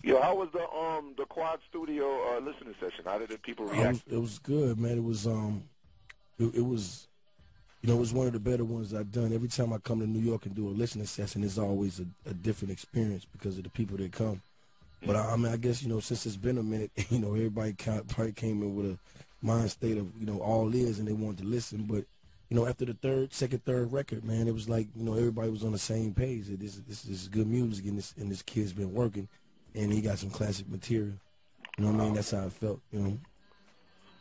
Yo, how was the Quad Studio listening session? How did the people react? It was good, man. It was it was, you know, it was one of the better ones I've done. Every time I come to New York and do a listening session, it's always a different experience because of the people that come. But I mean, I guess, you know, since it's been a minute, you know, everybody probably came in with a mind state of, you know, all is, and they wanted to listen. But, you know, after the second, third record, man, it was like, you know, everybody was on the same page. This is good music, and this kid's been working, and he got some classic material. You know what I mean? That's how I felt, you know.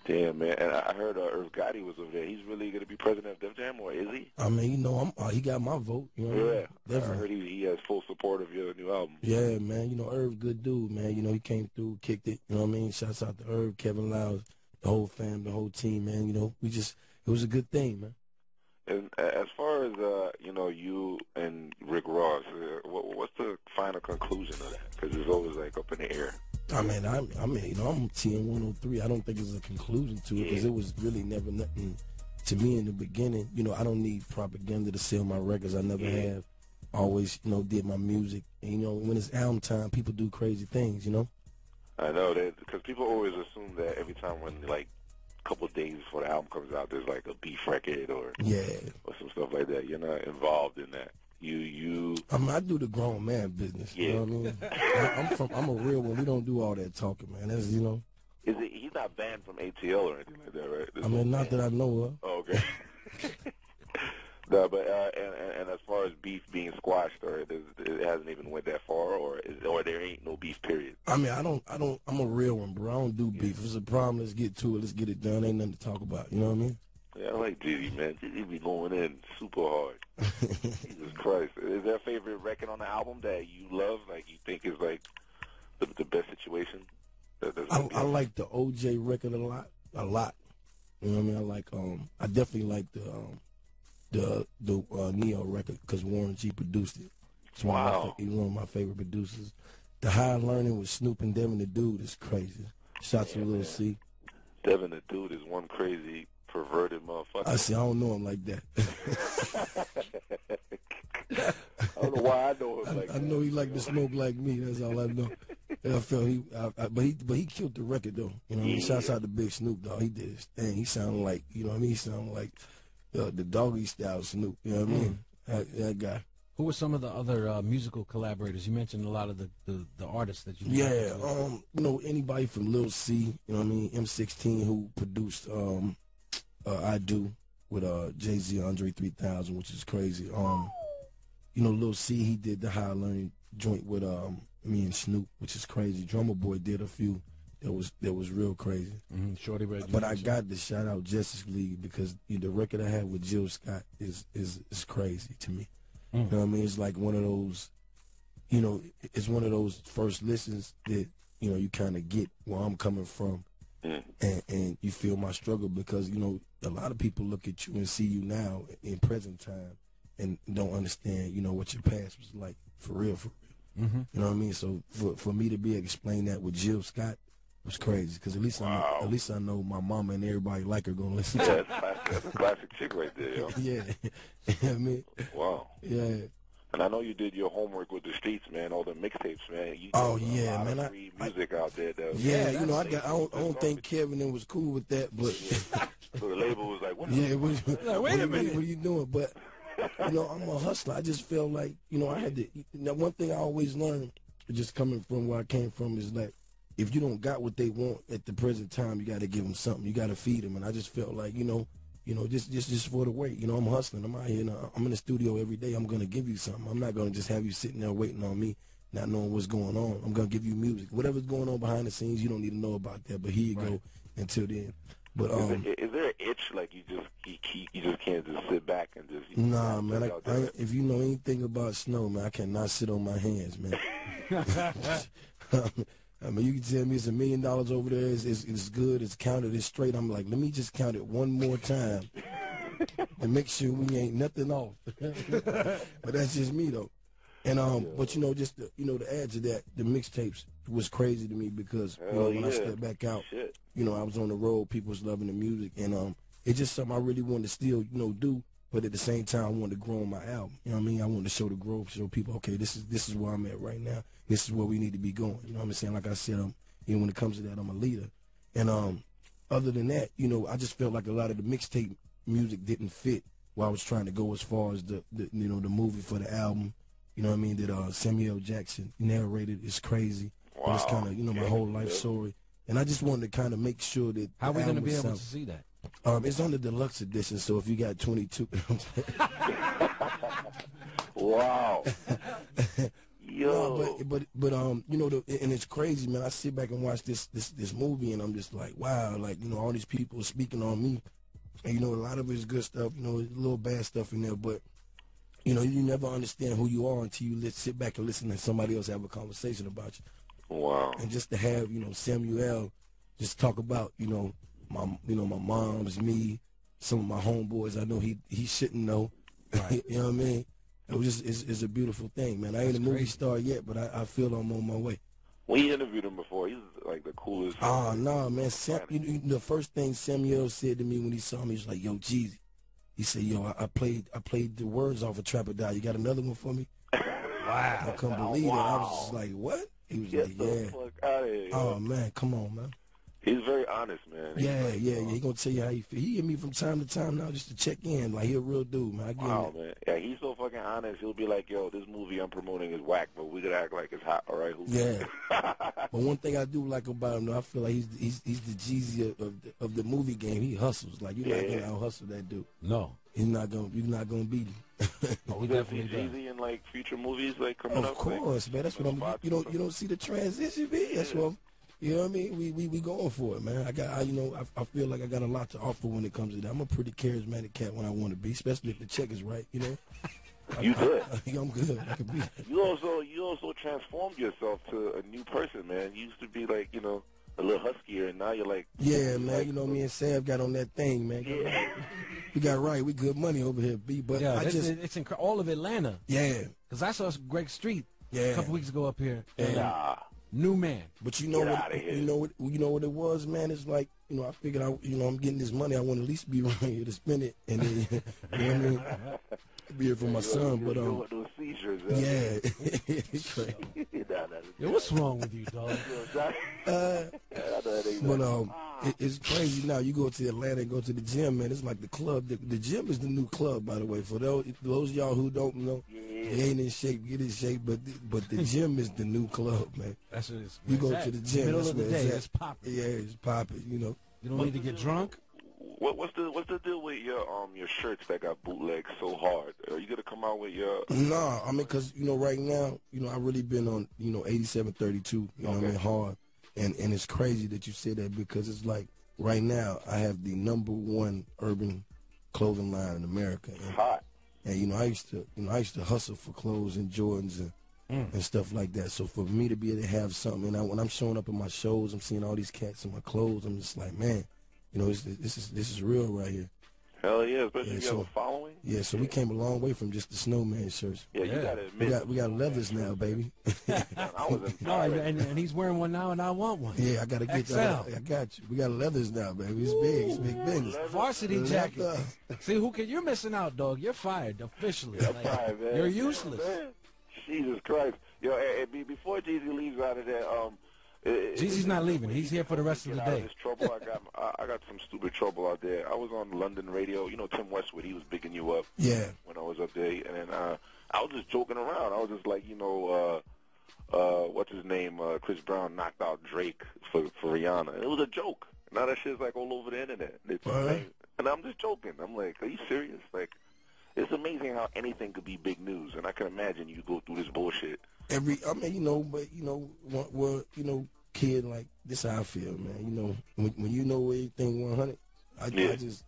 Damn, man. And I heard Irv Gotti was over there. He's really going to be president of Def Jam, or is he? I mean, you know, he got my vote. You know what I mean? Definitely. I heard he has full support of your new album. Yeah, man. You know, Irv, good dude, man. You know, he came through, kicked it. You know what I mean? Shouts out to Irv, Kevin Lyles, the whole fam, the whole team, man. You know, it was a good thing, man. And as far as, you know, you and Rick Ross, what's the final conclusion of that? Because it's always, like, up in the air. I mean, you know, I'm TN 103. I don't think there's a conclusion to it because it was really never nothing to me in the beginning. You know, I don't need propaganda to sell my records. I never have. Always, you know, did my music. And, you know, when it's album time, people do crazy things, you know? I know that because people always assume that every time when, like, a couple of days before the album comes out, there's, like, a beef record or some stuff like that. You're not involved in that. I mean, I do the grown man business. You know what I mean? I'm a real one. We don't do all that talking, man. That's, you know. He's not banned from ATL or anything like that, right? I mean, not that I know of. Oh, okay. No, but and as far as beef being squashed, or it hasn't even went that far, or there ain't no beef. Period. I mean, I'm a real one, bro. I don't do beef. If it's a problem, let's get to it. Let's get it done. Ain't nothing to talk about. You know what I mean? Yeah, I like Jeezy, man. Jeezy be going in super hard. Jesus Christ. Is there a favorite record on the album that you love, like you think is like the best situation? I like the OJ record a lot. You know what I mean? I like I definitely like the Neo record because Warren G produced it. It's he's one of my favorite producers. The High Learning with Snoop and Devin the Dude is crazy. Shouts to Lil C. Devin the Dude is one crazy perverted motherfucker. I don't know him like that. I don't know why I know him like that. I know he like to smoke like me. That's all I know. I felt but he killed the record though. You know what I mean? Shouts out to Big Snoop dog. He did his thing. He sounded like, you know what I mean? He sounded like the doggy style Snoop. You know what I mean? That guy. Who were some of the other musical collaborators? You mentioned a lot of the artists that you you know, anybody from Lil C, you know what I mean, M16 who produced I Do with Jay-Z, Andre 3000, which is crazy. You know, Lil C, he did the High Learning joint with me and Snoop, which is crazy. Drummer Boy did a few that was real crazy. Shorty Red. But I got to shout out Justice League because the record I had with Jill Scott is crazy to me. You know what I mean? It's like one of those, you know, it's one of those first listens that, you know, you kind of get where I'm coming from. And you feel my struggle because, you know, a lot of people look at you and see you now in present time and don't understand, you know, what your past was like for real. You know what I mean? So for me to be able to explain that with Jill Scott was crazy because at least I know my mama and everybody like her gonna listen to it. That's a classic chick right there, yo. Yeah. You know what I mean? Wow. Yeah. And I know you did your homework with the streets, man. All the mixtapes, man. You yeah, a lot man. of free music out there, though. Yeah, you know, I don't think Kevin was cool with that, but so the label was like, wait a minute, what are you doing? But you know, I'm a hustler. I just feel like, you know, I had to. You know, one thing I always learned, just coming from where I came from, is like, if you don't got what they want at the present time, you got to give them something. You got to feed them. And I just felt like, you know, just for the weight. You know, I'm hustling. I'm out here. I'm in the studio every day. I'm gonna give you something. I'm not gonna just have you sitting there waiting on me, not knowing what's going on. I'm gonna give you music. Whatever's going on behind the scenes, you don't need to know about that. But here you go. Until then. But is there an itch like you just can't just sit back and just? Nah, man. If you know anything about snow, man, I cannot sit on my hands, man. I mean, you can tell me it's $1 million over there. It's good. It's counted. It's straight. I'm like, let me just count it one more time and make sure we ain't nothing off. But that's just me though. And but you know, just to add to that, the mixtapes was crazy to me because when I stepped back out, you know, I was on the road. People was loving the music, and it's just something I really wanted to still, you know, do. But at the same time, I wanted to grow on my album. You know what I mean? I wanted to show the growth, show people, okay, this is where I'm at right now. This is where we need to be going. You know what I'm saying? Like I said, you know, when it comes to that, I'm a leader. And other than that, you know, I just felt like a lot of the mixtape music didn't fit where I was trying to go as far as the you know, the movie for the album. You know what I mean? That Samuel Jackson narrated. It's crazy. Wow. But it's kind of, you know, my whole life story. And I just wanted to kind of make sure that how are we going to be able to see that? It's on the deluxe edition, so if you got 22. Wow. Yo. No, but you know, and it's crazy, man. I sit back and watch this movie, and I'm just like, wow, like, you know, all these people speaking on me, and you know, a lot of it is good stuff, you know, a little bad stuff in there, but you know, you never understand who you are until you sit back and listen to somebody else have a conversation about you. Wow. And just to have, you know, Samuel just talk about, you know, my mom's, me, some of my homeboys. I know he shouldn't know. Right. You know what I mean? It was just, it's a beautiful thing, man. I ain't a movie star yet, but I feel I'm on my way. We interviewed him before. He's like the coolest. Oh, no, man. The first thing Samuel said to me when he saw me, he was like, yo, Jeezy. He said, yo, I played the words off of Trap or Die. You got another one for me? Wow. I couldn't believe it. I was just like, what? He was like, yeah. Fuck out of here, oh, man, come on, man. He's very honest, man. Yeah. He gonna tell you how he feel. He hit me from time to time now just to check in. Like, he a real dude, man. I get it. Man. Yeah, he's so fucking honest. He'll be like, yo, this movie I'm promoting is whack, but we could act like it's hot, all right? Yeah. But one thing I do like about him, though, I feel like he's the Jeezy of the movie game. He hustles. Like, you're not gonna out-hustle that dude. No. You're not gonna beat him. Oh, we definitely Jeezy in like future movies like coming up. Of course, man. That's what I'm. You don't see the transition, man. That's what I'm. You know what I mean? We going for it, man. I feel like I got a lot to offer when it comes to that. I'm a pretty charismatic cat when I want to be, especially if the check is right. You know. You good? I'm good. I can be. You also transformed yourself to a new person, man. You used to be like, you know, a little huskier, and now you're like. Yeah, man. Like, you know, me and Sam got on that thing, man. Yeah. We got right. We good money over here, B. But yeah, it's all of Atlanta. Yeah. Because I saw Greg Street a couple weeks ago up here. Yeah. New man. But you know what it was, man. It's like, you know, I figured I'm getting this money. I want to at least be around here to spend it, and then you know what I mean. Be here for my son, but those seizures, yeah. It's crazy. Yo, what's wrong with you, dog? But it's crazy now. You go to Atlanta and go to the gym, man. It's like the club. The gym is the new club, by the way. For those y'all who don't know, you ain't in shape, get in shape. But the gym is the new club, man. That's what it's. You go to the gym. Middle of the day, it's popping. Yeah, it's popping. You know. You don't need to get drunk. What's the deal with your shirts that got bootlegged so hard? Are you gonna come out with your? Nah, I mean, cause you know, right now, you know, I really been on, you know, 8732. You know what I mean, hard, and it's crazy that you said that because it's like right now I have the #1 urban clothing line in America. Hot. And you know, I used to hustle for clothes and Jordans and stuff like that. So for me to be able to have something, and when I'm showing up in my shows, I'm seeing all these cats in my clothes. I'm just like, man. You know, this is real right here. Hell yeah, especially if you have a following. Yeah, so we came a long way from just the snowman shirts. Yeah, you gotta admit. We got leathers now, baby. And he's wearing one now, and I want one. Yeah, I gotta get that. I got you. We got leathers now, baby. It's big. It's big business. Varsity jacket. See, you're missing out, dog. You're fired officially. Fired, man. You're useless. Man. Jesus Christ. Yo, before Jeezy leaves out of there, Jeezy's not leaving. He's here for the rest of the day. Trouble. I got some stupid trouble out there. I was on London radio. You know Tim Westwood. He was bigging you up. Yeah. When I was up there, and then I was just joking around. I was just like, you know, what's his name? Chris Brown knocked out Drake for Rihanna. And it was a joke. Now that shit's like all over the internet. And I'm just joking. I'm like, are you serious? Like, it's amazing how anything could be big news. And I can imagine you go through this bullshit. I mean, you know, kid, like, this how I feel, man. You know, when you know everything 100, I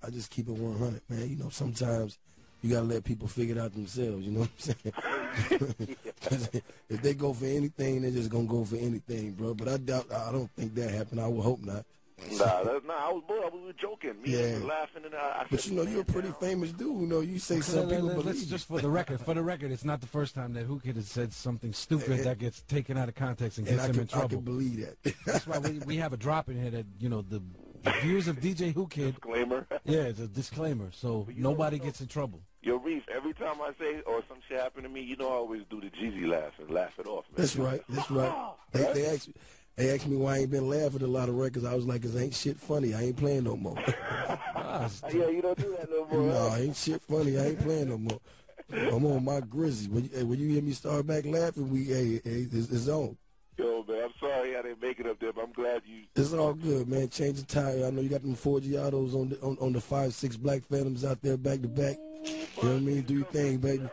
just keep it 100, man. You know, sometimes you gotta let people figure it out themselves. You know what I'm saying? If they go for anything, they're just gonna go for anything, bro. But I don't think that happened. I would hope not. I was joking. Me was laughing, and but you know, you're a pretty famous dude. You know, you say some people believe. Just for the record, it's not the first time that Whoo Kid has said something stupid that gets taken out of context and gets him in trouble. I can believe that. That's why we have a drop in here that, you know, the views of DJ Whoo Kid. Disclaimer. Yeah, it's a disclaimer, so nobody gets in trouble. Yo, Reed, Chief, every time I say or some shit happen to me, you know I always do the Jeezy laugh and laugh it off, man. That's right. That's right. They asked me why I ain't been laughing at a lot of records. I was like, 'cause ain't shit funny. I ain't playing no more. Yeah, you don't do that no more. No, ain't shit funny. I ain't playing no more. I'm on my Grizzlies. When you hear me start back laughing, it's on. Yo, man, I'm sorry I didn't make it up there, but I'm glad you. It's all good, man. Change the tire. I know you got them 4 Giottos on the 5-6 Black Phantoms out there back to back. You know what I mean? Do your thing, baby.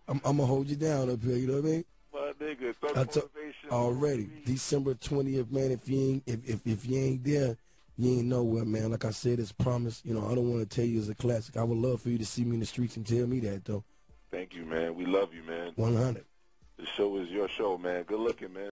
I'm gonna hold you down up here. You know what I mean? My nigga, already December 20th, man. If you ain't there, you ain't nowhere, man. Like I said, it's promise. You know, I don't want to tell you it's a classic. I would love for you to see me in the streets and tell me that, though. Thank you, man. We love you, man. 100. The show is your show, man. Good looking, man.